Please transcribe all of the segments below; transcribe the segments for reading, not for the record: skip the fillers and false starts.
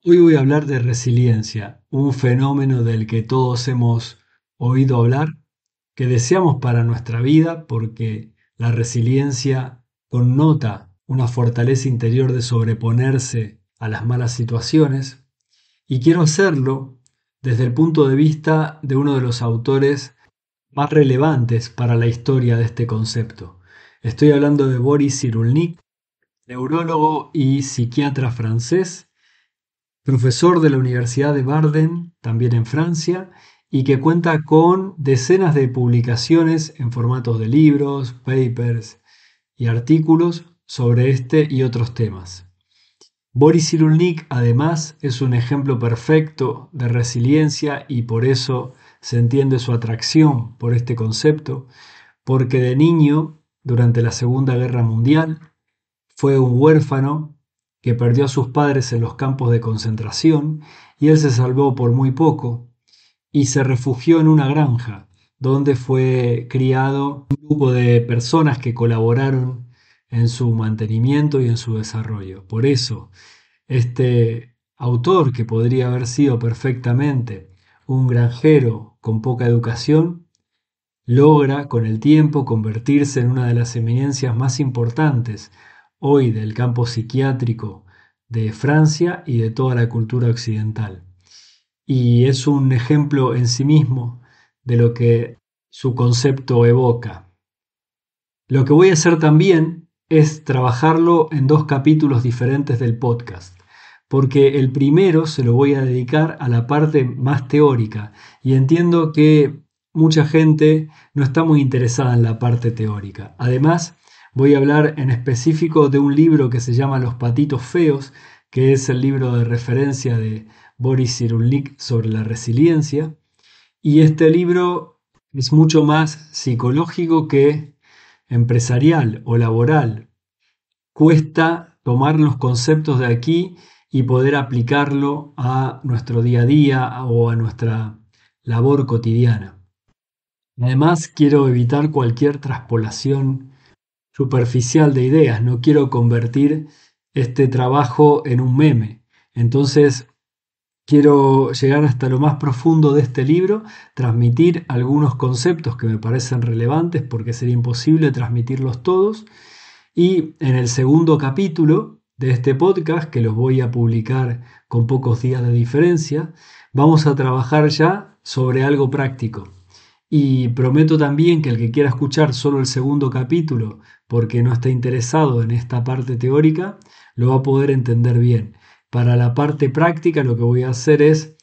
Hoy voy a hablar de resiliencia, un fenómeno del que todos hemos oído hablar, que deseamos para nuestra vida porque la resiliencia connota una fortaleza interior de sobreponerse a las malas situaciones, y quiero hacerlo desde el punto de vista de uno de los autores más relevantes para la historia de este concepto. Estoy hablando de Boris Cyrulnik, neurólogo y psiquiatra francés, profesor de la Universidad de Barden, también en Francia, y que cuenta con decenas de publicaciones en formatos de libros, papers y artículos sobre este y otros temas. Boris Cyrulnik, además, es un ejemplo perfecto de resiliencia y por eso se entiende su atracción por este concepto, porque de niño, durante la Segunda Guerra Mundial, fue un huérfano que perdió a sus padres en los campos de concentración y él se salvó por muy poco y se refugió en una granja donde fue criado un grupo de personas que colaboraron en su mantenimiento y en su desarrollo. Por eso, este autor, que podría haber sido perfectamente un granjero con poca educación, logra con el tiempo convertirse en una de las eminencias más importantes hoy del campo psiquiátrico de Francia y de toda la cultura occidental. Y es un ejemplo en sí mismo de lo que su concepto evoca. Lo que voy a hacer también es trabajarlo en dos capítulos diferentes del podcast, porque el primero se lo voy a dedicar a la parte más teórica y entiendo que mucha gente no está muy interesada en la parte teórica. Además, voy a hablar en específico de un libro que se llama Los patitos feos, que es el libro de referencia de Boris Cyrulnik sobre la resiliencia, y este libro es mucho más psicológico que empresarial o laboral. Cuesta tomar los conceptos de aquí y poder aplicarlo a nuestro día a día o a nuestra labor cotidiana. Además, quiero evitar cualquier traspolación superficial de ideas, no quiero convertir este trabajo en un meme. Entonces, quiero llegar hasta lo más profundo de este libro, transmitir algunos conceptos que me parecen relevantes porque sería imposible transmitirlos todos. Y en el segundo capítulo de este podcast, que los voy a publicar con pocos días de diferencia, vamos a trabajar ya sobre algo práctico. Y prometo también que el que quiera escuchar solo el segundo capítulo, porque no está interesado en esta parte teórica, lo va a poder entender bien. Para la parte práctica lo que voy a hacer es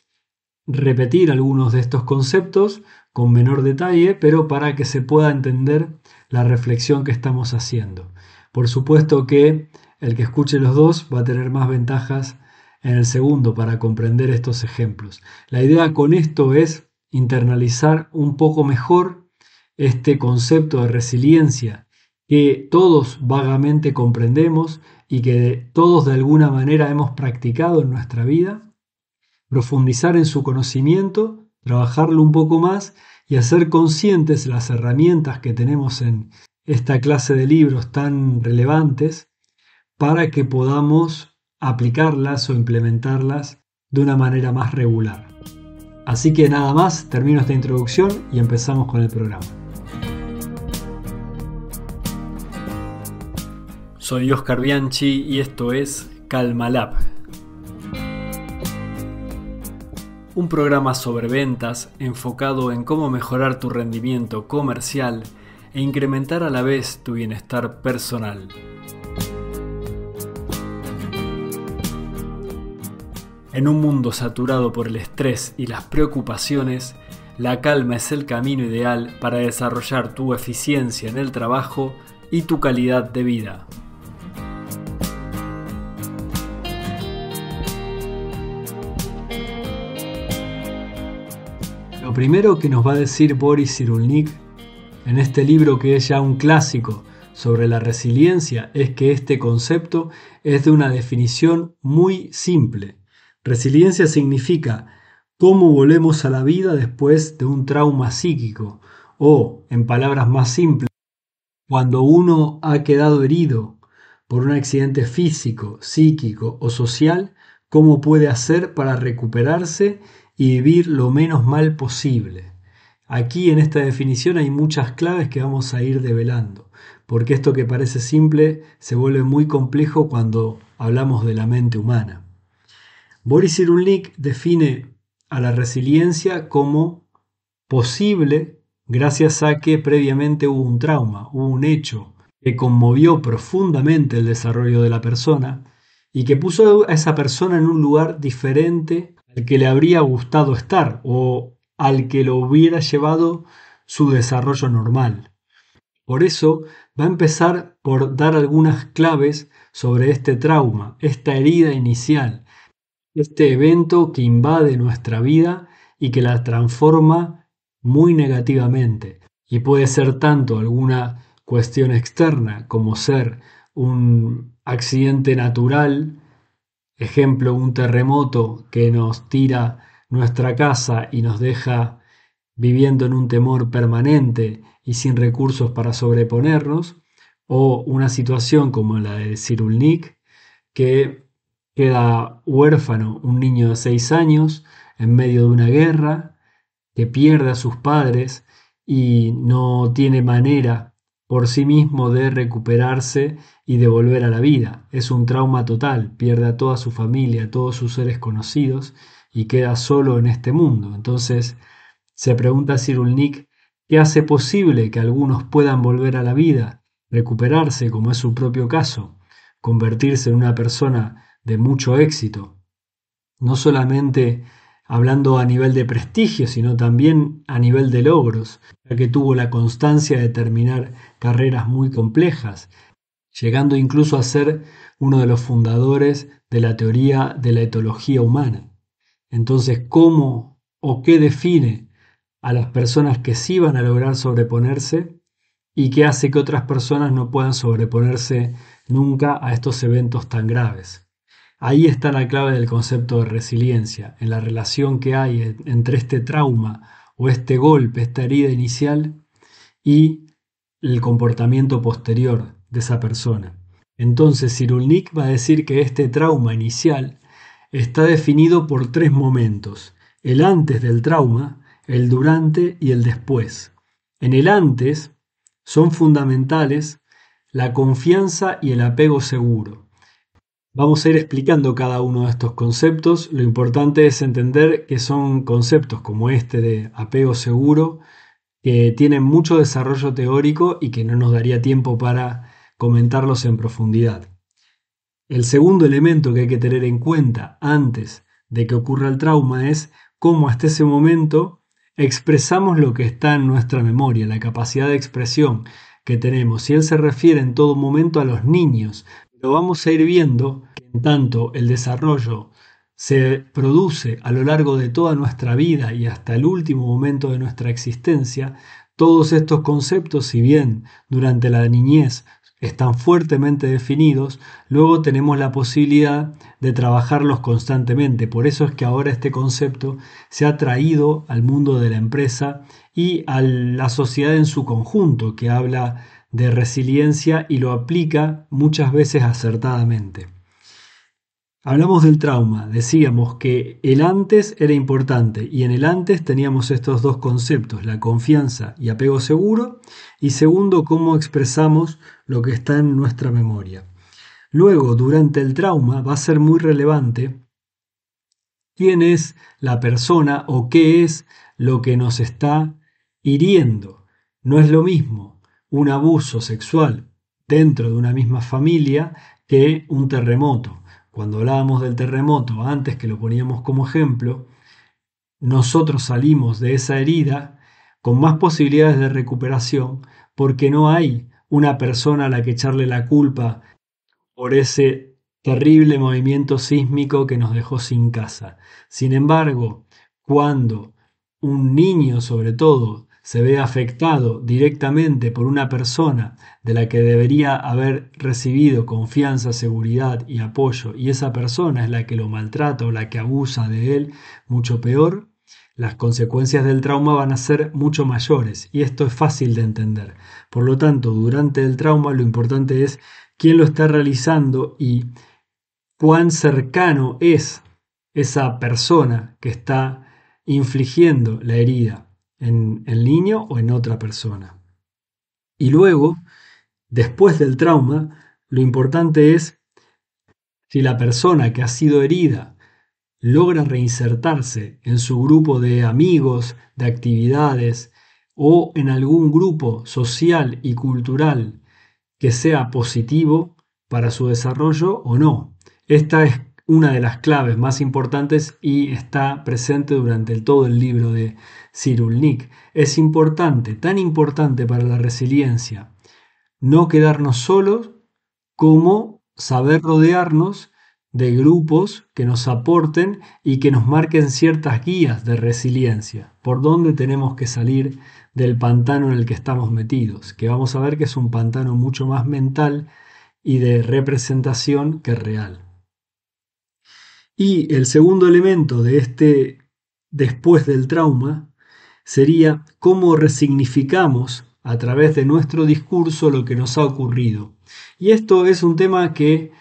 repetir algunos de estos conceptos con menor detalle, pero para que se pueda entender la reflexión que estamos haciendo. Por supuesto que el que escuche los dos va a tener más ventajas en el segundo para comprender estos ejemplos. La idea con esto es internalizar un poco mejor este concepto de resiliencia que todos vagamente comprendemos y que todos de alguna manera hemos practicado en nuestra vida, profundizar en su conocimiento, trabajarlo un poco más y hacer conscientes las herramientas que tenemos en esta clase de libros tan relevantes para que podamos aplicarlas o implementarlas de una manera más regular. Así que nada más, termino esta introducción y empezamos con el programa. Soy Oscar Bianchi y esto es Calma Lab, un programa sobre ventas enfocado en cómo mejorar tu rendimiento comercial e incrementar a la vez tu bienestar personal. En un mundo saturado por el estrés y las preocupaciones, la calma es el camino ideal para desarrollar tu eficiencia en el trabajo y tu calidad de vida. Lo primero que nos va a decir Boris Cyrulnik en este libro, que es ya un clásico sobre la resiliencia, es que este concepto es de una definición muy simple. Resiliencia significa cómo volvemos a la vida después de un trauma psíquico o, en palabras más simples, cuando uno ha quedado herido por un accidente físico, psíquico o social, cómo puede hacer para recuperarse y vivir lo menos mal posible. Aquí en esta definición hay muchas claves que vamos a ir develando, porque esto que parece simple se vuelve muy complejo cuando hablamos de la mente humana. Boris Cyrulnik define a la resiliencia como posible gracias a que previamente hubo un trauma, hubo un hecho que conmovió profundamente el desarrollo de la persona y que puso a esa persona en un lugar diferente al que le habría gustado estar o al que lo hubiera llevado su desarrollo normal. Por eso va a empezar por dar algunas claves sobre este trauma, esta herida inicial, este evento que invade nuestra vida y que la transforma muy negativamente. Y puede ser tanto alguna cuestión externa como ser un accidente natural, ejemplo, un terremoto que nos tira nuestra casa y nos deja viviendo en un temor permanente y sin recursos para sobreponernos, o una situación como la de Cyrulnik, que queda huérfano un niño de 6 años en medio de una guerra, que pierde a sus padres y no tiene manera por sí mismo de recuperarse y de volver a la vida. Es un trauma total, pierde a toda su familia, a todos sus seres conocidos y queda solo en este mundo. Entonces se pregunta Cyrulnik, ¿qué hace posible que algunos puedan volver a la vida, recuperarse como es su propio caso, convertirse en una persona de mucho éxito? No solamente hablando a nivel de prestigio, sino también a nivel de logros, ya que tuvo la constancia de terminar carreras muy complejas, llegando incluso a ser uno de los fundadores de la teoría de la etología humana. Entonces, ¿cómo o qué define a las personas que sí van a lograr sobreponerse y qué hace que otras personas no puedan sobreponerse nunca a estos eventos tan graves? Ahí está la clave del concepto de resiliencia, en la relación que hay entre este trauma o este golpe, esta herida inicial y el comportamiento posterior de esa persona. Entonces Cyrulnik va a decir que este trauma inicial está definido por 3 momentos: el antes del trauma, el durante y el después. En el antes son fundamentales la confianza y el apego seguro. Vamos a ir explicando cada uno de estos conceptos. Lo importante es entender que son conceptos como este de apego seguro que tienen mucho desarrollo teórico y que no nos daría tiempo para comentarlos en profundidad. El segundo elemento que hay que tener en cuenta antes de que ocurra el trauma es cómo hasta ese momento expresamos lo que está en nuestra memoria, la capacidad de expresión que tenemos. Y él se refiere en todo momento a los niños. Lo vamos a ir viendo que en tanto el desarrollo se produce a lo largo de toda nuestra vida y hasta el último momento de nuestra existencia, todos estos conceptos, si bien durante la niñez están fuertemente definidos, luego tenemos la posibilidad de trabajarlos constantemente. Por eso es que ahora este concepto se ha traído al mundo de la empresa y a la sociedad en su conjunto, que habla de resiliencia y lo aplica muchas veces acertadamente. Hablamos del trauma, decíamos que el antes era importante y en el antes teníamos estos dos conceptos, la confianza y apego seguro, y segundo, cómo expresamos lo que está en nuestra memoria. Luego, durante el trauma, va a ser muy relevante quién es la persona o qué es lo que nos está hiriendo. No es lo mismo un abuso sexual dentro de una misma familia que un terremoto. Cuando hablábamos del terremoto, antes que lo poníamos como ejemplo, nosotros salimos de esa herida con más posibilidades de recuperación porque no hay una persona a la que echarle la culpa por ese terrible movimiento sísmico que nos dejó sin casa. Sin embargo, cuando un niño, sobre todo, se ve afectado directamente por una persona de la que debería haber recibido confianza, seguridad y apoyo, y esa persona es la que lo maltrata o la que abusa de él, mucho peor, las consecuencias del trauma van a ser mucho mayores, y esto es fácil de entender. Por lo tanto, durante el trauma lo importante es quién lo está realizando y cuán cercano es esa persona que está infligiendo la herida en el niño o en otra persona. Y luego, después del trauma, lo importante es si la persona que ha sido herida logra reinsertarse en su grupo de amigos, de actividades o en algún grupo social y cultural que sea positivo para su desarrollo o no. Esta es una de las claves más importantes y está presente durante todo el libro de Cyrulnik. Es importante, tan importante para la resiliencia, no quedarnos solos como saber rodearnos de grupos que nos aporten y que nos marquen ciertas guías de resiliencia, por dónde tenemos que salir del pantano en el que estamos metidos, que vamos a ver que es un pantano mucho más mental y de representación que real. Y el segundo elemento de este después del trauma sería cómo resignificamos a través de nuestro discurso lo que nos ha ocurrido. Y esto es un tema que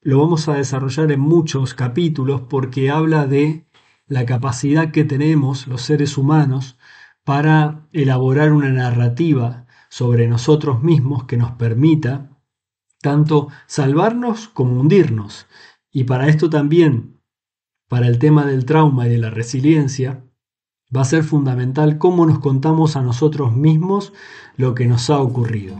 lo vamos a desarrollar en muchos capítulos porque habla de la capacidad que tenemos los seres humanos para elaborar una narrativa sobre nosotros mismos que nos permita tanto salvarnos como hundirnos. Y para esto también, para el tema del trauma y de la resiliencia, va a ser fundamental cómo nos contamos a nosotros mismos lo que nos ha ocurrido.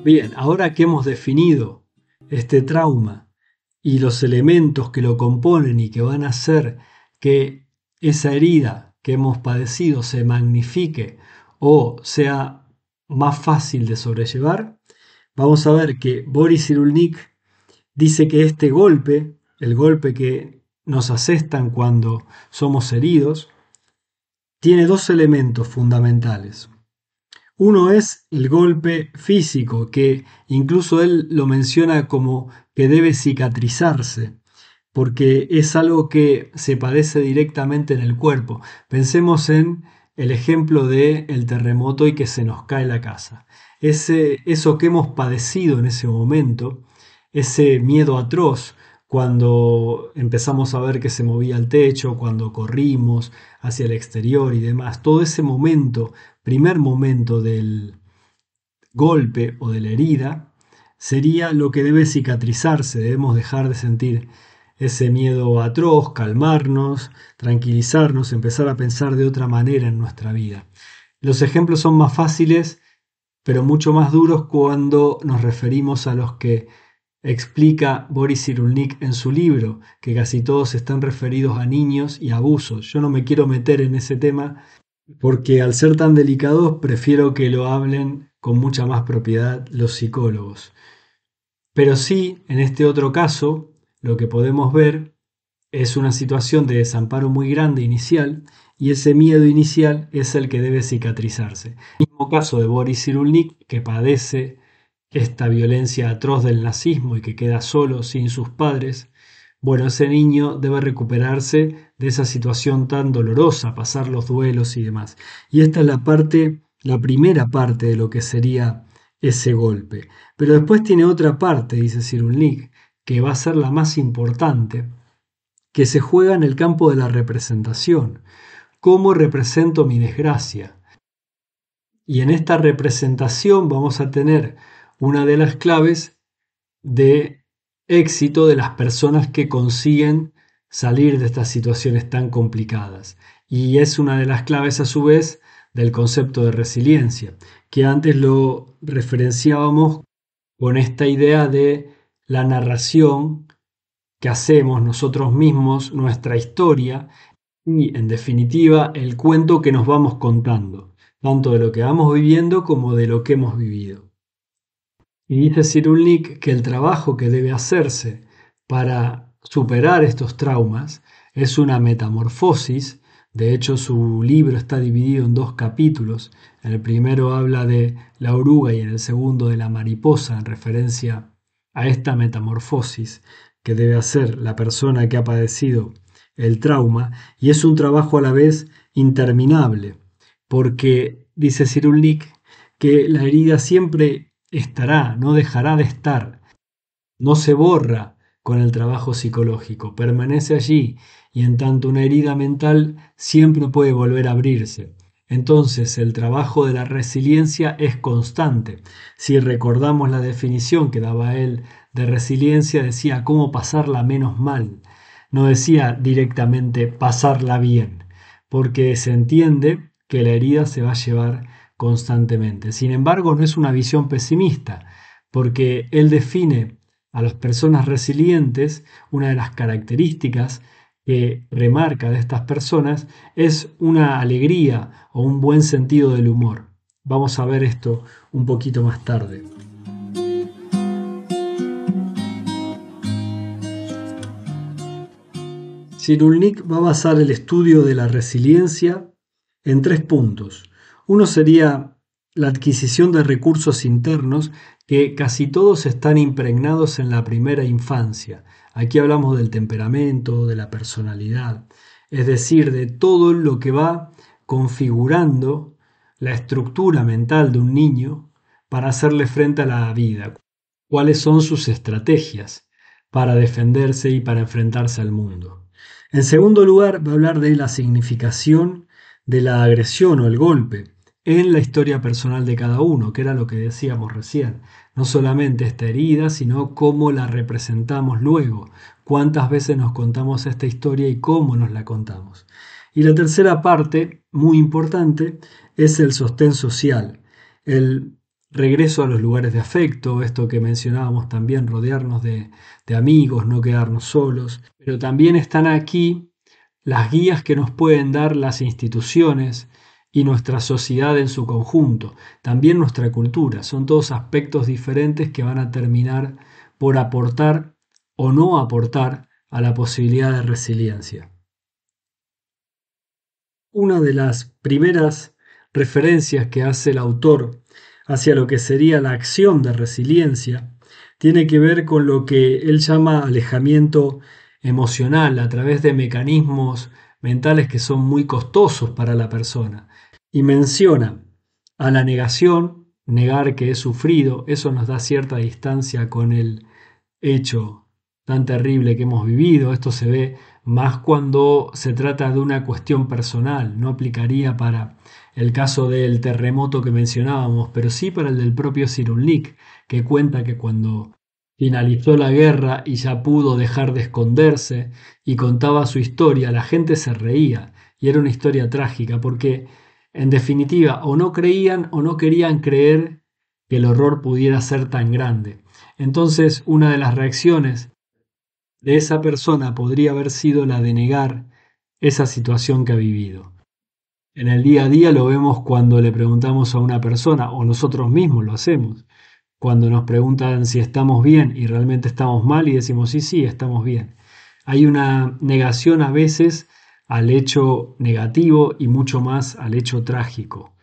Bien, ahora que hemos definido este trauma y los elementos que lo componen y que van a hacer que esa herida que hemos padecido se magnifique o sea más fácil de sobrellevar, vamos a ver que Boris Cyrulnik dice que este golpe, el golpe que nos asestan cuando somos heridos, tiene dos elementos fundamentales. Uno es el golpe físico, que incluso él lo menciona como que debe cicatrizarse, porque es algo que se padece directamente en el cuerpo. Pensemos en el ejemplo del terremoto y que se nos cae la casa. Eso que hemos padecido en ese momento, ese miedo atroz, cuando empezamos a ver que se movía el techo, cuando corrimos hacia el exterior y demás, todo ese momento, primer momento del golpe o de la herida, sería lo que debe cicatrizarse. Debemos dejar de sentir ese miedo atroz, calmarnos, tranquilizarnos, empezar a pensar de otra manera en nuestra vida. Los ejemplos son más fáciles, pero mucho más duros cuando nos referimos a los que explica Boris Cyrulnik en su libro, que casi todos están referidos a niños y abusos. Yo no me quiero meter en ese tema porque al ser tan delicados prefiero que lo hablen con mucha más propiedad los psicólogos. Pero sí, en este otro caso, lo que podemos ver es una situación de desamparo muy grande inicial y ese miedo inicial es el que debe cicatrizarse. El mismo caso de Boris Cyrulnik, que padece esta violencia atroz del nazismo y que queda solo sin sus padres, bueno, ese niño debe recuperarse de esa situación tan dolorosa, pasar los duelos y demás. Y esta es la primera parte de lo que sería ese golpe. Pero después tiene otra parte, dice Cyrulnik, que va a ser la más importante, que se juega en el campo de la representación. ¿Cómo represento mi desgracia? Y en esta representación vamos a tener una de las claves de éxito de las personas que consiguen salir de estas situaciones tan complicadas. Y es una de las claves a su vez del concepto de resiliencia, que antes lo referenciábamos con esta idea de la narración que hacemos nosotros mismos, nuestra historia y en definitiva el cuento que nos vamos contando, tanto de lo que vamos viviendo como de lo que hemos vivido. Y dice Cyrulnik que el trabajo que debe hacerse para superar estos traumas es una metamorfosis. De hecho, su libro está dividido en dos capítulos. En el primero habla de la oruga y en el segundo de la mariposa, en referencia a esta metamorfosis que debe hacer la persona que ha padecido el trauma. Y es un trabajo a la vez interminable, porque dice Cyrulnik que la herida siempre estará, no dejará de estar, no se borra con el trabajo psicológico, permanece allí y en tanto una herida mental siempre puede volver a abrirse. Entonces el trabajo de la resiliencia es constante. Si recordamos la definición que daba él de resiliencia, decía cómo pasarla menos mal. No decía directamente pasarla bien, porque se entiende que la herida se va a llevar constantemente. Sin embargo, no es una visión pesimista, porque él define a las personas resilientes, una de las características que remarca de estas personas es una alegría o un buen sentido del humor. Vamos a ver esto un poquito más tarde. Cyrulnik va a basar el estudio de la resiliencia en 3 puntos. Uno sería la adquisición de recursos internos que casi todos están impregnados en la primera infancia. Aquí hablamos del temperamento, de la personalidad, es decir, de todo lo que va configurando la estructura mental de un niño para hacerle frente a la vida. ¿Cuáles son sus estrategias para defenderse y para enfrentarse al mundo? En segundo lugar, va a hablar de la significación de la agresión o el golpe en la historia personal de cada uno, que era lo que decíamos recién. No solamente esta herida, sino cómo la representamos luego, cuántas veces nos contamos esta historia y cómo nos la contamos. Y la tercera parte, muy importante, es el sostén social, el regreso a los lugares de afecto, esto que mencionábamos también, rodearnos de amigos, no quedarnos solos, pero también están aquí las guías que nos pueden dar las instituciones y nuestra sociedad en su conjunto, también nuestra cultura, son todos aspectos diferentes que van a terminar por aportar o no aportar a la posibilidad de resiliencia. Una de las primeras referencias que hace el autor hacia lo que sería la acción de resiliencia tiene que ver con lo que él llama alejamiento emocional a través de mecanismos mentales que son muy costosos para la persona. Y menciona a la negación, negar que he sufrido, eso nos da cierta distancia con el hecho tan terrible que hemos vivido. Esto se ve más cuando se trata de una cuestión personal. No aplicaría para el caso del terremoto que mencionábamos, pero sí para el del propio Cyrulnik, que cuenta que cuando finalizó la guerra y ya pudo dejar de esconderse y contaba su historia, la gente se reía y era una historia trágica porque en definitiva o no creían o no querían creer que el horror pudiera ser tan grande. Entonces, una de las reacciones de esa persona podría haber sido la de negar esa situación que ha vivido. En el día a día lo vemos cuando le preguntamos a una persona, o nosotros mismos lo hacemos, cuando nos preguntan si estamos bien y realmente estamos mal y decimos sí, sí, estamos bien. Hay una negación a veces al hecho negativo y mucho más al hecho trágico.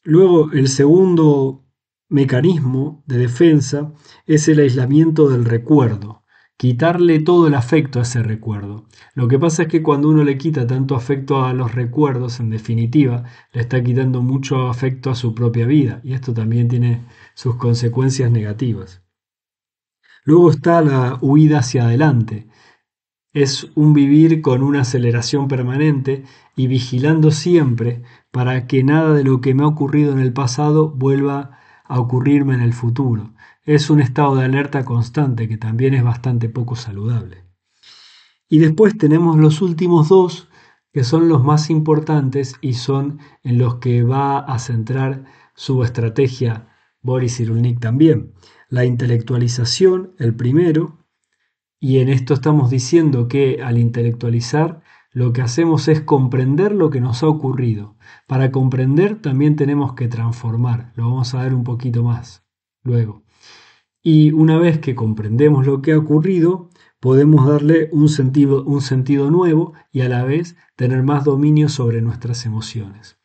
Luego, el segundo mecanismo de defensa es el aislamiento del recuerdo, quitarle todo el afecto a ese recuerdo. Lo que pasa es que cuando uno le quita tanto afecto a los recuerdos, en definitiva, le está quitando mucho afecto a su propia vida, y esto también tiene sus consecuencias negativas. Luego está la huida hacia adelante, es un vivir con una aceleración permanente y vigilando siempre para que nada de lo que me ha ocurrido en el pasado vuelva a ocurrirme en el futuro. Es un estado de alerta constante que también es bastante poco saludable. Y después tenemos los últimos dos, que son los más importantes y son en los que va a centrar su estrategia Boris Cyrulnik también. La intelectualización, el primero, y en esto estamos diciendo que al intelectualizar lo que hacemos es comprender lo que nos ha ocurrido. Para comprender también tenemos que transformar. Lo vamos a ver un poquito más luego. Y una vez que comprendemos lo que ha ocurrido, podemos darle un sentido nuevo y a la vez tener más dominio sobre nuestras emociones.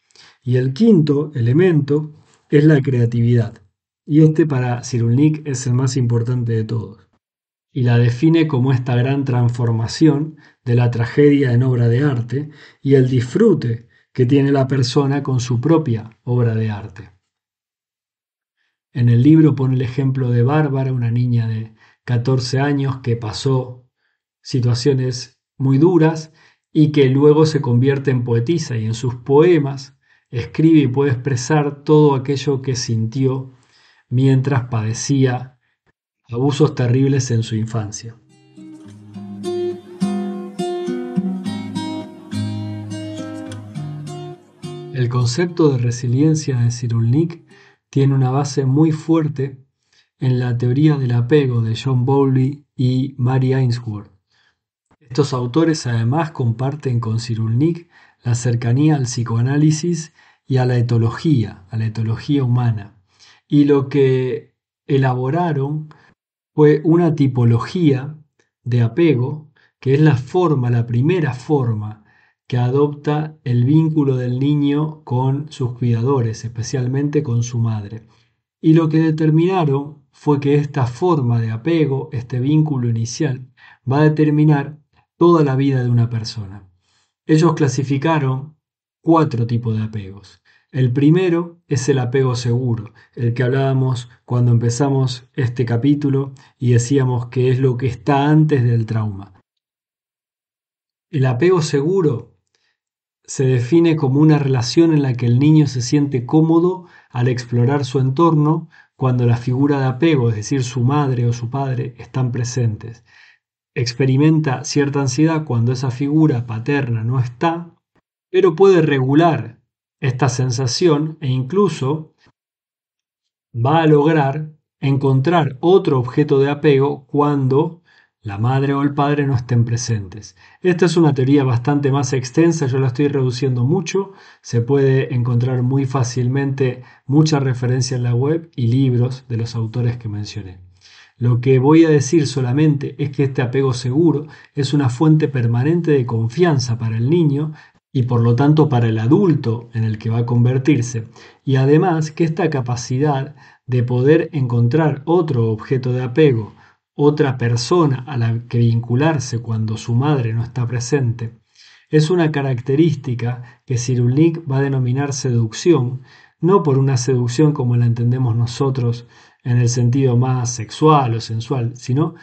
Y el quinto elemento es la creatividad. Y este para Cyrulnik es el más importante de todos y la define como esta gran transformación de la tragedia en obra de arte y el disfrute que tiene la persona con su propia obra de arte. En el libro pone el ejemplo de Bárbara, una niña de 14 años que pasó situaciones muy duras y que luego se convierte en poetisa y en sus poemas escribe y puede expresar todo aquello que sintió mientras padecía abusos terribles en su infancia. El concepto de resiliencia de Cyrulnik tiene una base muy fuerte en la teoría del apego de John Bowlby y Mary Ainsworth. Estos autores además comparten con Cyrulnik la cercanía al psicoanálisis y a la etología humana. Y lo que elaboraron fue una tipología de apego que es la primera forma que adopta el vínculo del niño con sus cuidadores, especialmente con su madre. Y lo que determinaron fue que esta forma de apego, este vínculo inicial, va a determinar toda la vida de una persona. Ellos clasificaron 4 tipos de apegos. El primero es el apego seguro, el que hablábamos cuando empezamos este capítulo y decíamos que es lo que está antes del trauma. El apego seguro se define como una relación en la que el niño se siente cómodo al explorar su entorno cuando la figura de apego, es decir, su madre o su padre, están presentes. Experimenta cierta ansiedad cuando esa figura paterna no está, pero puede regular esta sensación e incluso va a lograr encontrar otro objeto de apego cuando la madre o el padre no estén presentes. Esta es una teoría bastante más extensa, yo la estoy reduciendo mucho, se puede encontrar muy fácilmente mucha referencia en la web y libros de los autores que mencioné. Lo que voy a decir solamente es que este apego seguro es una fuente permanente de confianza para el niño y por lo tanto para el adulto en el que va a convertirse, y además que esta capacidad de poder encontrar otro objeto de apego, otra persona a la que vincularse cuando su madre no está presente, es una característica que Cyrulnik va a denominar seducción, no por una seducción como la entendemos nosotros en el sentido más sexual o sensual, sino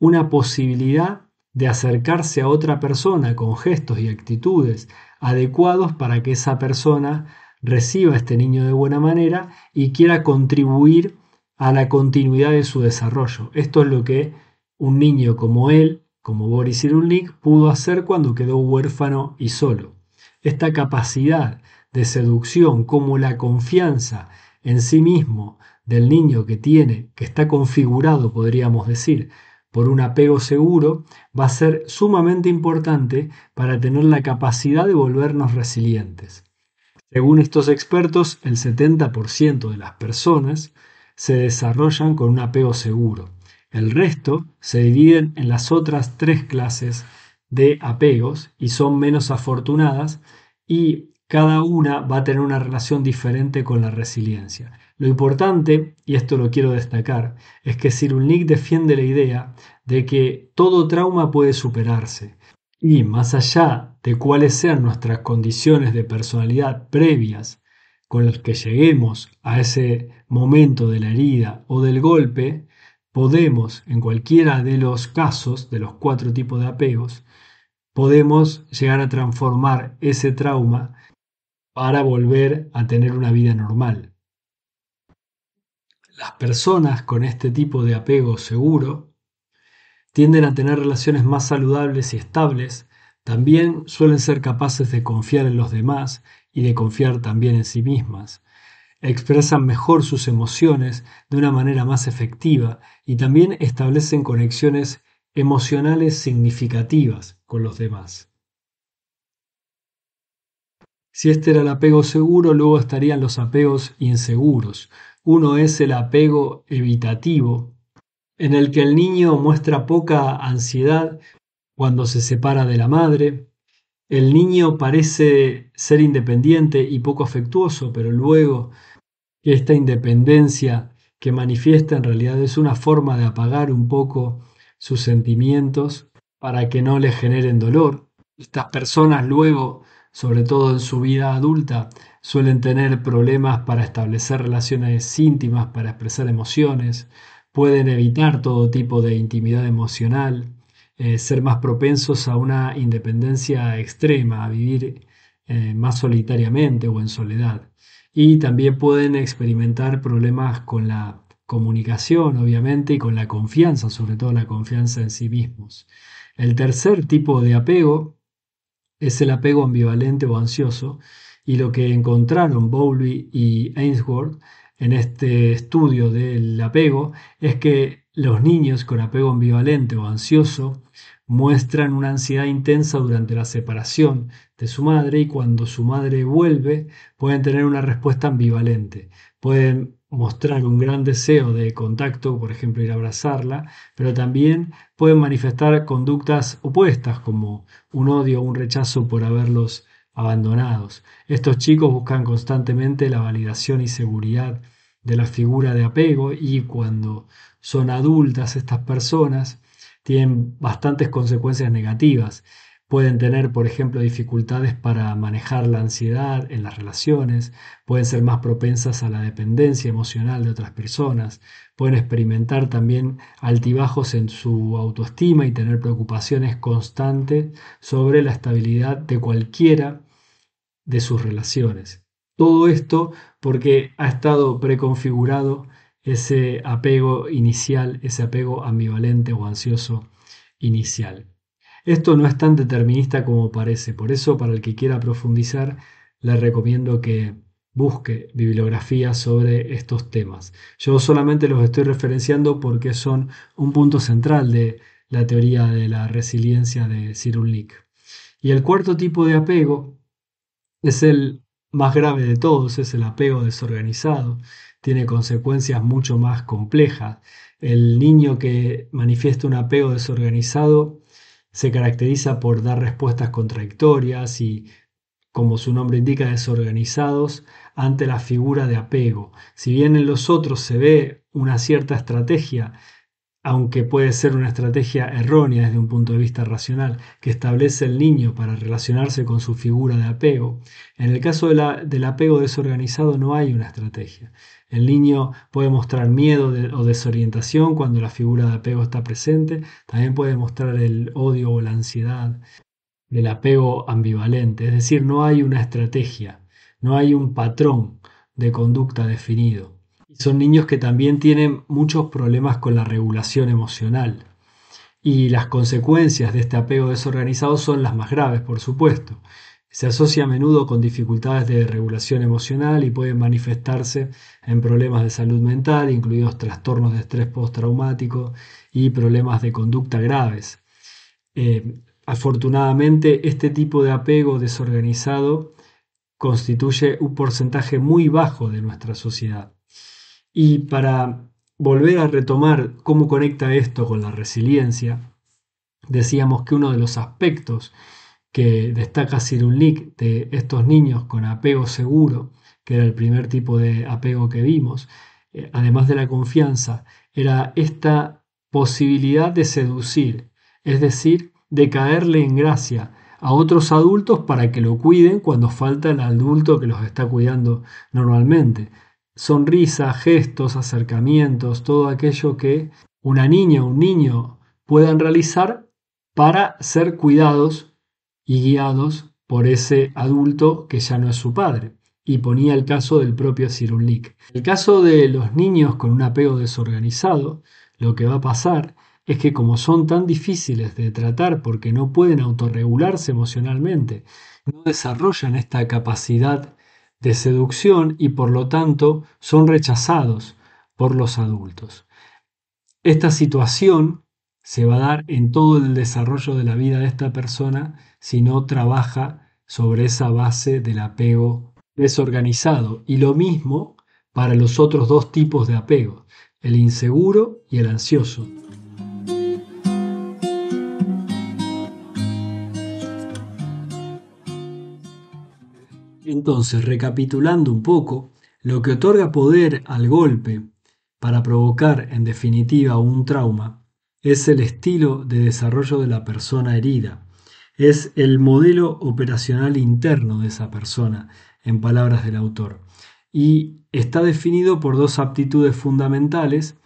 una posibilidad de acercarse a otra persona con gestos y actitudes adecuados para que esa persona reciba a este niño de buena manera y quiera contribuir a la continuidad de su desarrollo. Esto es lo que un niño como él, como Boris Cyrulnik, pudo hacer cuando quedó huérfano y solo. Esta capacidad de seducción como la confianza en sí mismo del niño que está configurado, podríamos decir, por un apego seguro, va a ser sumamente importante para tener la capacidad de volvernos resilientes. Según estos expertos, el 70% de las personas se desarrollan con un apego seguro. El resto se dividen en las otras 3 clases de apegos y son menos afortunadas y cada una va a tener una relación diferente con la resiliencia. Lo importante, y esto lo quiero destacar, es que Cyrulnik defiende la idea de que todo trauma puede superarse y más allá de cuáles sean nuestras condiciones de personalidad previas con las que lleguemos a ese momento de la herida o del golpe, podemos, en cualquiera de los casos, de los 4 tipos de apegos, podemos llegar a transformar ese trauma para volver a tener una vida normal. Las personas con este tipo de apego seguro tienden a tener relaciones más saludables y estables, también suelen ser capaces de confiar en los demás y de confiar también en sí mismas. Expresan mejor sus emociones de una manera más efectiva y también establecen conexiones emocionales significativas con los demás. Si este era el apego seguro, luego estarían los apegos inseguros. Uno es el apego evitativo, en el que el niño muestra poca ansiedad cuando se separa de la madre. El niño parece ser independiente y poco afectuoso, pero luego esta independencia que manifiesta en realidad es una forma de apagar un poco sus sentimientos para que no le generen dolor. Estas personas luego sobre todo en su vida adulta, suelen tener problemas para establecer relaciones íntimas, para expresar emociones, pueden evitar todo tipo de intimidad emocional, ser más propensos a una independencia extrema, a vivir más solitariamente o en soledad. Y también pueden experimentar problemas con la comunicación, obviamente, y con la confianza, sobre todo la confianza en sí mismos. El tercer tipo de apego es el apego ambivalente o ansioso, y lo que encontraron Bowlby y Ainsworth en este estudio del apego es que los niños con apego ambivalente o ansioso muestran una ansiedad intensa durante la separación de su madre, y cuando su madre vuelve pueden tener una respuesta ambivalente. Pueden mostrar un gran deseo de contacto, por ejemplo ir a abrazarla, pero también pueden manifestar conductas opuestas como un odio o un rechazo por haberlos abandonados. Estos chicos buscan constantemente la validación y seguridad de la figura de apego, y cuando son adultas estas personas tienen bastantes consecuencias negativas. Pueden tener, por ejemplo, dificultades para manejar la ansiedad en las relaciones, pueden ser más propensas a la dependencia emocional de otras personas, pueden experimentar también altibajos en su autoestima y tener preocupaciones constantes sobre la estabilidad de cualquiera de sus relaciones. Todo esto porque ha estado preconfigurado ese apego inicial, ese apego ambivalente o ansioso inicial. Esto no es tan determinista como parece, por eso para el que quiera profundizar le recomiendo que busque bibliografía sobre estos temas. Yo solamente los estoy referenciando porque son un punto central de la teoría de la resiliencia de Cyrulnik. Y el cuarto tipo de apego es el más grave de todos, es el apego desorganizado. Tiene consecuencias mucho más complejas. El niño que manifiesta un apego desorganizado se caracteriza por dar respuestas contradictorias y, como su nombre indica, desorganizados ante la figura de apego. Si bien en los otros se ve una cierta estrategia, aunque puede ser una estrategia errónea desde un punto de vista racional, que establece el niño para relacionarse con su figura de apego, en el caso del apego desorganizado no hay una estrategia. El niño puede mostrar miedo o desorientación cuando la figura de apego está presente, también puede mostrar el odio o la ansiedad del apego ambivalente, es decir, no hay una estrategia, no hay un patrón de conducta definido. Son niños que también tienen muchos problemas con la regulación emocional, y las consecuencias de este apego desorganizado son las más graves, por supuesto. Se asocia a menudo con dificultades de regulación emocional y puede manifestarse en problemas de salud mental, incluidos trastornos de estrés postraumático y problemas de conducta graves. Afortunadamente, este tipo de apego desorganizado constituye un porcentaje muy bajo de nuestra sociedad. Y para volver a retomar cómo conecta esto con la resiliencia, decíamos que uno de los aspectos que destaca Cyrulnik de estos niños con apego seguro, que era el primer tipo de apego que vimos, además de la confianza, era esta posibilidad de seducir, es decir, de caerle en gracia a otros adultos para que lo cuiden cuando falta el adulto que los está cuidando normalmente. Sonrisas, gestos, acercamientos, todo aquello que una niña o un niño puedan realizar para ser cuidados y guiados por ese adulto que ya no es su padre. Y ponía el caso del propio Cyrulnik. En el caso de los niños con un apego desorganizado, lo que va a pasar es que, como son tan difíciles de tratar porque no pueden autorregularse emocionalmente, no desarrollan esta capacidad de seducción y por lo tanto son rechazados por los adultos. Esta situación se va a dar en todo el desarrollo de la vida de esta persona si no trabaja sobre esa base del apego desorganizado. Y lo mismo para los otros dos tipos de apego, el inseguro y el ansioso. Entonces, recapitulando un poco, lo que otorga poder al golpe para provocar en definitiva un trauma es el estilo de desarrollo de la persona herida. es el modelo operacional interno de esa persona, en palabras del autor. Y está definido por dos aptitudes fundamentales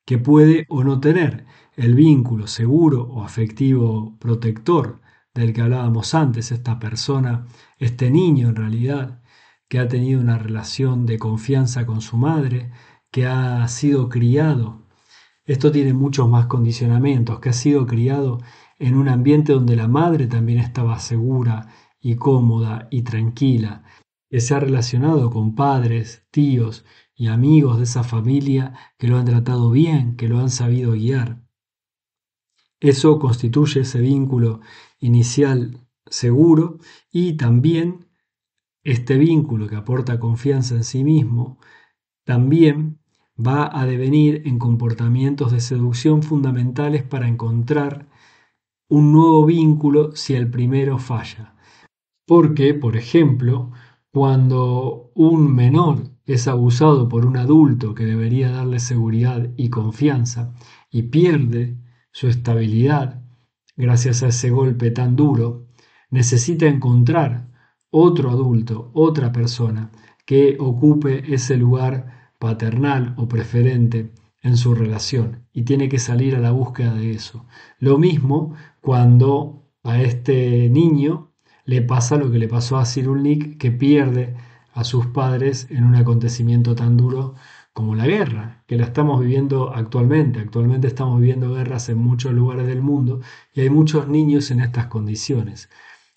que puede o no tener: el vínculo seguro o afectivo protector del que hablábamos antes, esta persona, este niño en realidad, que ha tenido una relación de confianza con su madre, que ha sido criado. Esto tiene muchos más condicionamientos, que ha sido criado en un ambiente donde la madre también estaba segura y cómoda y tranquila, que se ha relacionado con padres, tíos y amigos de esa familia que lo han tratado bien, que lo han sabido guiar. Eso constituye ese vínculo inicial seguro, y también este vínculo que aporta confianza en sí mismo también va a devenir en comportamientos de seducción fundamentales para encontrar un nuevo vínculo si el primero falla. Porque, por ejemplo, cuando un menor es abusado por un adulto que debería darle seguridad y confianza y pierde su estabilidad gracias a ese golpe tan duro, necesita encontrar otro adulto, otra persona que ocupe ese lugar paternal o preferente en su relación, y tiene que salir a la búsqueda de eso. Lo mismo cuando a este niño le pasa lo que le pasó a Cyrulnik, que pierde a sus padres en un acontecimiento tan duro como la guerra, que la estamos viviendo actualmente. Actualmente estamos viviendo guerras en muchos lugares del mundo y hay muchos niños en estas condiciones,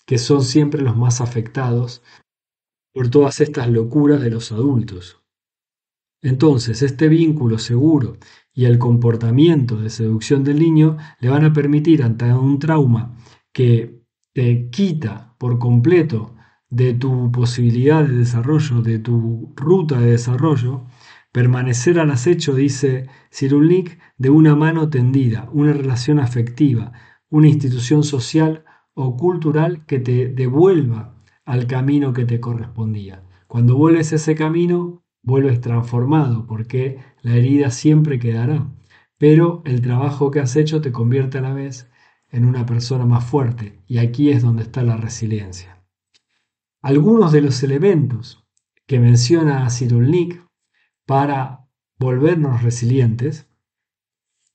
que son siempre los más afectados por todas estas locuras de los adultos. Entonces, este vínculo seguro y el comportamiento de seducción del niño le van a permitir, ante un trauma que te quita por completo de tu posibilidad de desarrollo, de tu ruta de desarrollo, permanecer al acecho, dice Cyrulnik, de una mano tendida, una relación afectiva, una institución social o cultural que te devuelva al camino que te correspondía. Cuando vuelves a ese camino, vuelves transformado, porque la herida siempre quedará, pero el trabajo que has hecho te convierte a la vez en una persona más fuerte, y aquí es donde está la resiliencia. Algunos de los elementos que menciona Cyrulnik para volvernos resilientes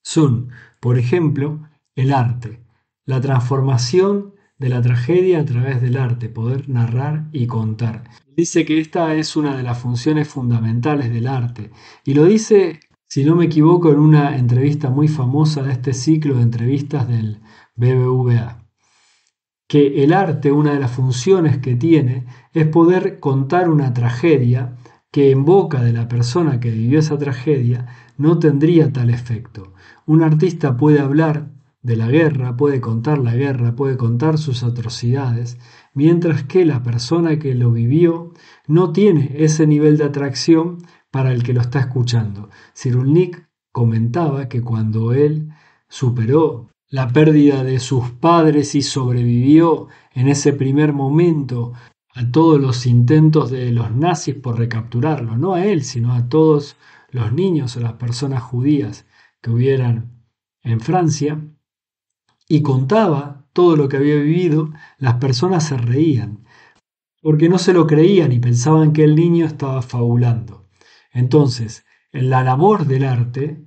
son, por ejemplo, el arte, la transformación de la tragedia a través del arte, poder narrar y contar. Dice que esta es una de las funciones fundamentales del arte, y lo dice, si no me equivoco, en una entrevista muy famosa de este ciclo de entrevistas del BBVA, que el arte, una de las funciones que tiene, es poder contar una tragedia que en boca de la persona que vivió esa tragedia no tendría tal efecto. Un artista puede hablar de la guerra, puede contar sus atrocidades, mientras que la persona que lo vivió no tiene ese nivel de atracción para el que lo está escuchando. Cyrulnik comentaba que cuando él superó la pérdida de sus padres y sobrevivió en ese primer momento a todos los intentos de los nazis por recapturarlo, no a él, sino a todos los niños o las personas judías que hubieran en Francia, y contaba todo lo que había vivido, las personas se reían, porque no se lo creían y pensaban que el niño estaba fabulando. Entonces, la labor del arte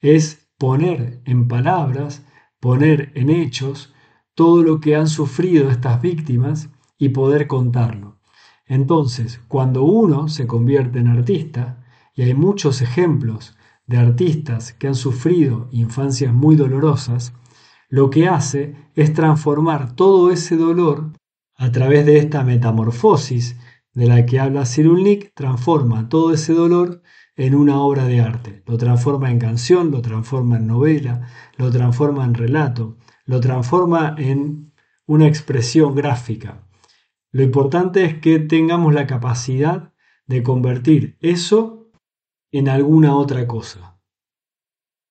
es poner en palabras, poner en hechos todo lo que han sufrido estas víctimas y poder contarlo. Entonces, cuando uno se convierte en artista, y hay muchos ejemplos de artistas que han sufrido infancias muy dolorosas, lo que hace es transformar todo ese dolor a través de esta metamorfosis de la que habla Cyrulnik, transforma todo ese dolor en una obra de arte. Lo transforma en canción, lo transforma en novela, lo transforma en relato, lo transforma en una expresión gráfica. Lo importante es que tengamos la capacidad de convertir eso en alguna otra cosa.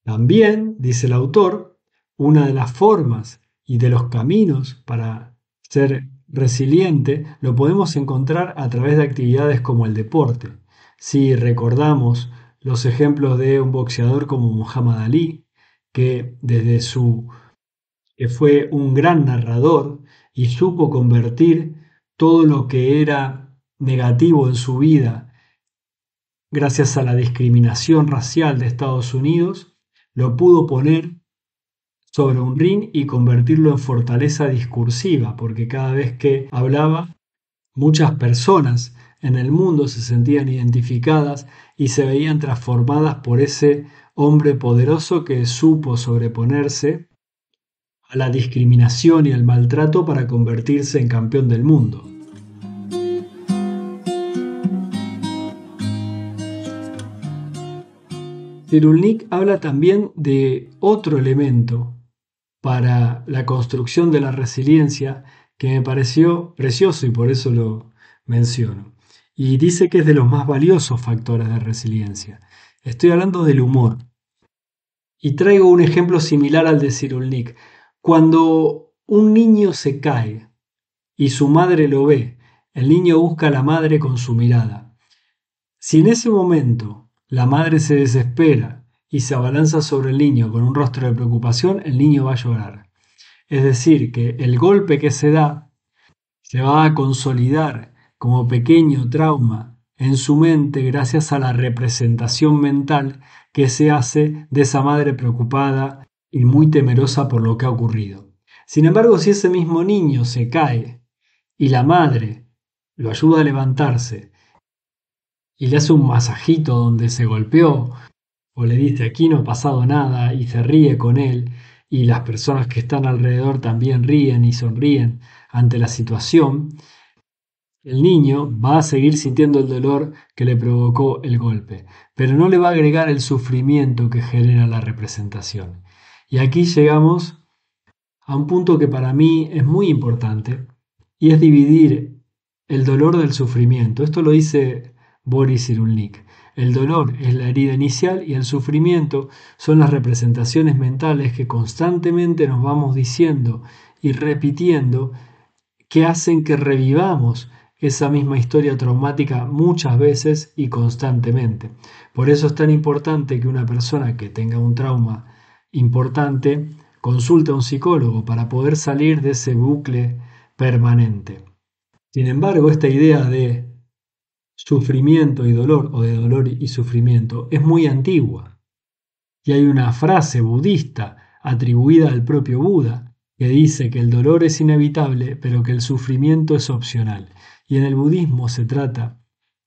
También, dice el autor, una de las formas y de los caminos para ser resiliente lo podemos encontrar a través de actividades como el deporte. Si recordamos los ejemplos de un boxeador como Muhammad Ali, que desde su que fue un gran narrador y supo convertir todo lo que era negativo en su vida gracias a la discriminación racial de Estados Unidos, lo pudo poner sobre un ring y convertirlo en fortaleza discursiva, porque cada vez que hablaba, muchas personas en el mundo se sentían identificadas y se veían transformadas por ese hombre poderoso que supo sobreponerse a la discriminación y al maltrato para convertirse en campeón del mundo. Cyrulnik habla también de otro elemento para la construcción de la resiliencia que me pareció precioso y por eso lo menciono. Y dice que es de los más valiosos factores de resiliencia. Estoy hablando del humor. Y traigo un ejemplo similar al de Cyrulnik. Cuando un niño se cae y su madre lo ve, el niño busca a la madre con su mirada. Si en ese momento la madre se desespera y se abalanza sobre el niño con un rostro de preocupación, el niño va a llorar. Es decir, que el golpe que se da se va a consolidar como pequeño trauma en su mente gracias a la representación mental que se hace de esa madre preocupada y muy temerosa por lo que ha ocurrido. Sin embargo, si ese mismo niño se cae y la madre lo ayuda a levantarse y le hace un masajito donde se golpeó, o le dice aquí no ha pasado nada y se ríe con él, y las personas que están alrededor también ríen y sonríen ante la situación, el niño va a seguir sintiendo el dolor que le provocó el golpe, pero no le va a agregar el sufrimiento que genera la representación. Y aquí llegamos a un punto que para mí es muy importante, y es dividir el dolor del sufrimiento. Esto lo dice Boris Cyrulnik. El dolor es la herida inicial y el sufrimiento son las representaciones mentales que constantemente nos vamos diciendo y repitiendo que hacen que revivamos esa misma historia traumática muchas veces y constantemente. Por eso es tan importante que una persona que tenga un trauma importante consulte a un psicólogo para poder salir de ese bucle permanente. Sin embargo, esta idea de sufrimiento y dolor o de dolor y sufrimiento es muy antigua. Y hay una frase budista atribuida al propio Buda que dice que el dolor es inevitable, pero que el sufrimiento es opcional. Y en el budismo se trata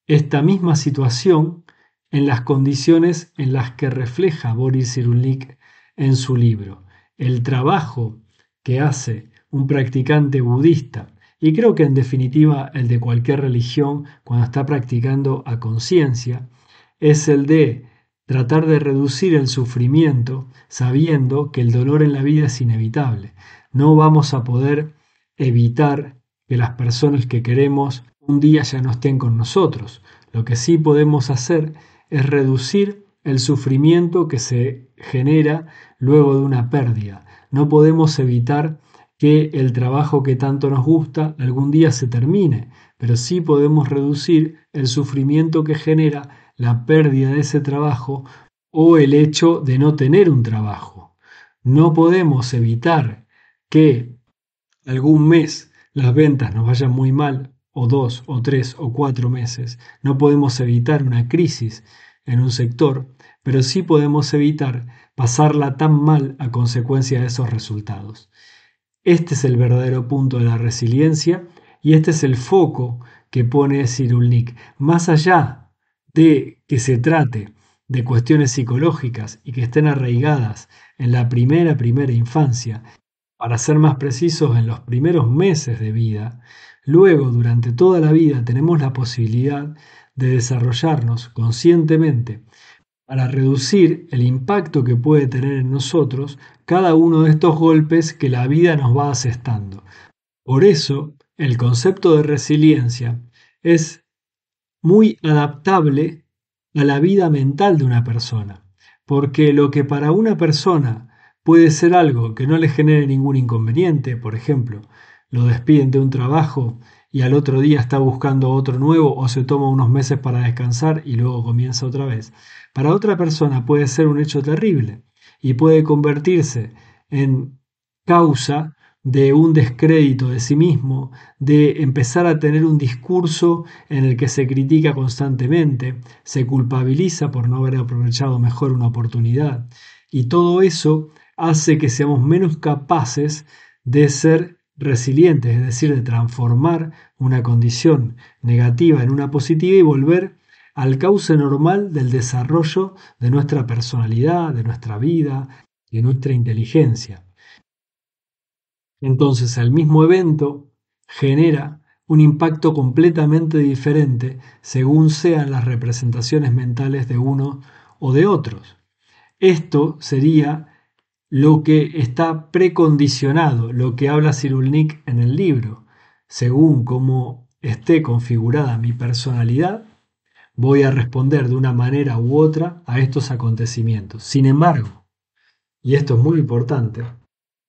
esta misma situación en las condiciones en las que refleja Boris Cyrulnik en su libro. El trabajo que hace un practicante budista, y creo que en definitiva el de cualquier religión cuando está practicando a conciencia, es el de tratar de reducir el sufrimiento sabiendo que el dolor en la vida es inevitable. No vamos a poder evitar que las personas que queremos un día ya no estén con nosotros. Lo que sí podemos hacer es reducir el sufrimiento que se genera luego de una pérdida. No podemos evitar que el trabajo que tanto nos gusta algún día se termine, pero sí podemos reducir el sufrimiento que genera la pérdida de ese trabajo o el hecho de no tener un trabajo. No podemos evitar que algún mes las ventas nos vayan muy mal, o 2, o 3, o 4 meses. No podemos evitar una crisis en un sector, pero sí podemos evitar pasarla tan mal a consecuencia de esos resultados. Este es el verdadero punto de la resiliencia y este es el foco que pone Cyrulnik. Más allá de que se trate de cuestiones psicológicas y que estén arraigadas en la primera infancia, para ser más precisos, en los primeros meses de vida, luego durante toda la vida tenemos la posibilidad de desarrollarnos conscientemente para reducir el impacto que puede tener en nosotros cada uno de estos golpes que la vida nos va asestando. Por eso, el concepto de resiliencia es muy adaptable a la vida mental de una persona, porque lo que para una persona puede ser algo que no le genere ningún inconveniente, por ejemplo, lo despiden de un trabajo y al otro día está buscando otro nuevo o se toma unos meses para descansar y luego comienza otra vez. Para otra persona puede ser un hecho terrible y puede convertirse en causa de un descrédito de sí mismo, de empezar a tener un discurso en el que se critica constantemente, se culpabiliza por no haber aprovechado mejor una oportunidad. Y todo eso hace que seamos menos capaces de ser resilientes, es decir, de transformar una condición negativa en una positiva y volver al cauce normal del desarrollo de nuestra personalidad, de nuestra vida, de nuestra inteligencia. Entonces el mismo evento genera un impacto completamente diferente según sean las representaciones mentales de uno o de otros. Esto sería lo que está precondicionado, lo que habla Cyrulnik en el libro. Según cómo esté configurada mi personalidad, voy a responder de una manera u otra a estos acontecimientos. Sin embargo, y esto es muy importante,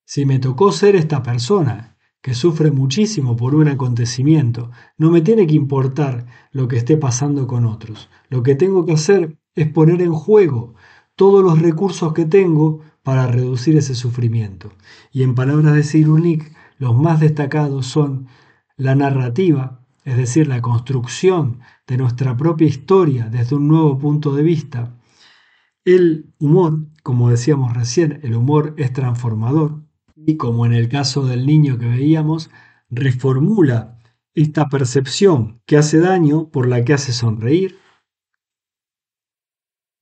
si me tocó ser esta persona que sufre muchísimo por un acontecimiento, no me tiene que importar lo que esté pasando con otros. Lo que tengo que hacer es poner en juego todos los recursos que tengo para reducir ese sufrimiento. Y en palabras de Cyrulnik, los más destacados son la narrativa, es decir, la construcción de nuestra propia historia desde un nuevo punto de vista. El humor, como decíamos recién, el humor es transformador y como en el caso del niño que veíamos, reformula esta percepción que hace daño por la que hace sonreír.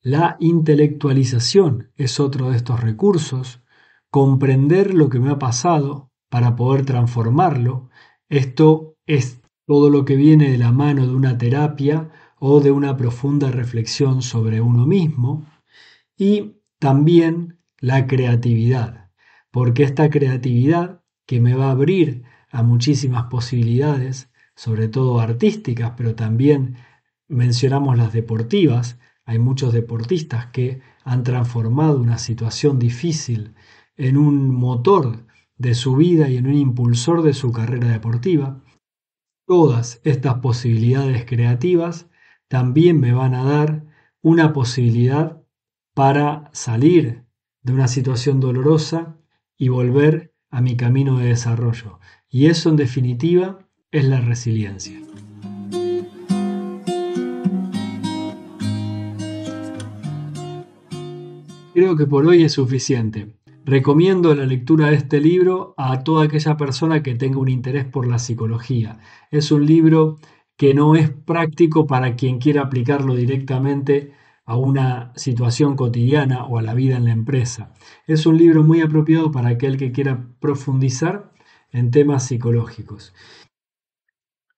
La intelectualización es otro de estos recursos, comprender lo que me ha pasado para poder transformarlo. Esto es todo lo que viene de la mano de una terapia o de una profunda reflexión sobre uno mismo. Y también la creatividad, porque esta creatividad que me va a abrir a muchísimas posibilidades, sobre todo artísticas, pero también mencionamos las deportivas. Hay muchos deportistas que han transformado una situación difícil en un motor de su vida y en un impulsor de su carrera deportiva. Todas estas posibilidades creativas también me van a dar una posibilidad para salir de una situación dolorosa y volver a mi camino de desarrollo. Y eso, en definitiva, es la resiliencia. Creo que por hoy es suficiente. Recomiendo la lectura de este libro a toda aquella persona que tenga un interés por la psicología. Es un libro que no es práctico para quien quiera aplicarlo directamente a una situación cotidiana o a la vida en la empresa. Es un libro muy apropiado para aquel que quiera profundizar en temas psicológicos.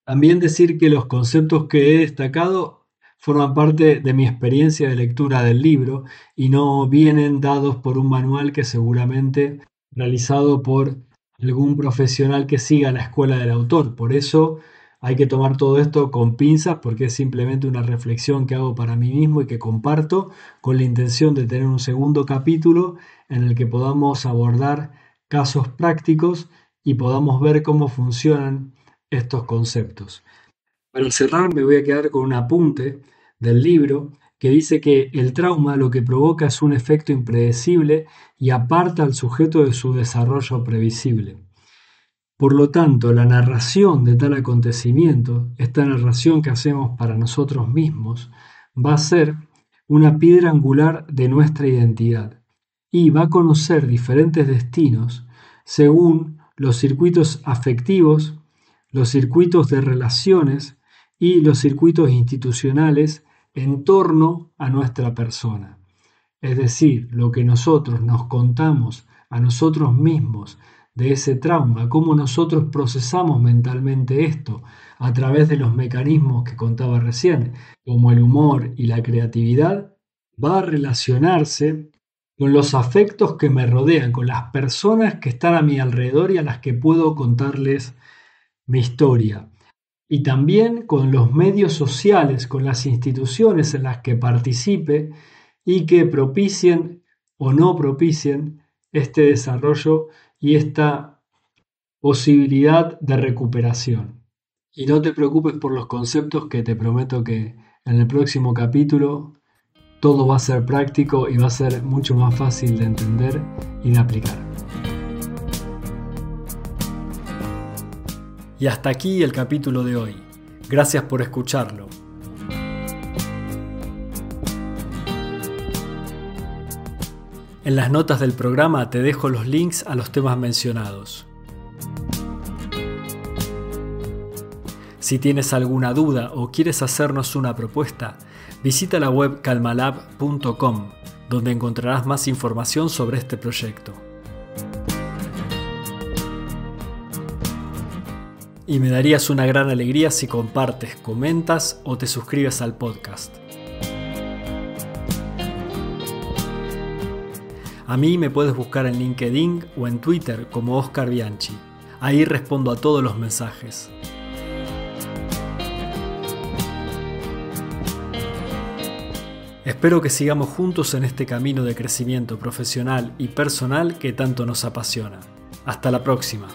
También decir que los conceptos que he destacado forman parte de mi experiencia de lectura del libro y no vienen dados por un manual que seguramente realizado por algún profesional que siga la escuela del autor. Por eso hay que tomar todo esto con pinzas porque es simplemente una reflexión que hago para mí mismo y que comparto con la intención de tener un segundo capítulo en el que podamos abordar casos prácticos y podamos ver cómo funcionan estos conceptos. Para cerrar me voy a quedar con un apunte del libro que dice que el trauma lo que provoca es un efecto impredecible y aparta al sujeto de su desarrollo previsible. Por lo tanto, la narración de tal acontecimiento, esta narración que hacemos para nosotros mismos, va a ser una piedra angular de nuestra identidad y va a conocer diferentes destinos según los circuitos afectivos, los circuitos de relaciones y los circuitos institucionales en torno a nuestra persona. Es decir, lo que nosotros nos contamos a nosotros mismos de ese trauma, cómo nosotros procesamos mentalmente esto a través de los mecanismos que contaba recién, como el humor y la creatividad, va a relacionarse con los afectos que me rodean, con las personas que están a mi alrededor y a las que puedo contarles mi historia. Y también con los medios sociales, con las instituciones en las que participe y que propicien o no propicien este desarrollo y esta posibilidad de recuperación. Y no te preocupes por los conceptos, que te prometo que en el próximo capítulo todo va a ser práctico y va a ser mucho más fácil de entender y de aplicar. Y hasta aquí el capítulo de hoy. Gracias por escucharlo. En las notas del programa te dejo los links a los temas mencionados. Si tienes alguna duda o quieres hacernos una propuesta, visita la web calmalab.com, donde encontrarás más información sobre este proyecto. Y me darías una gran alegría si compartes, comentas o te suscribes al podcast. A mí me puedes buscar en LinkedIn o en Twitter como Oscar Bianchi. Ahí respondo a todos los mensajes. Espero que sigamos juntos en este camino de crecimiento profesional y personal que tanto nos apasiona. Hasta la próxima.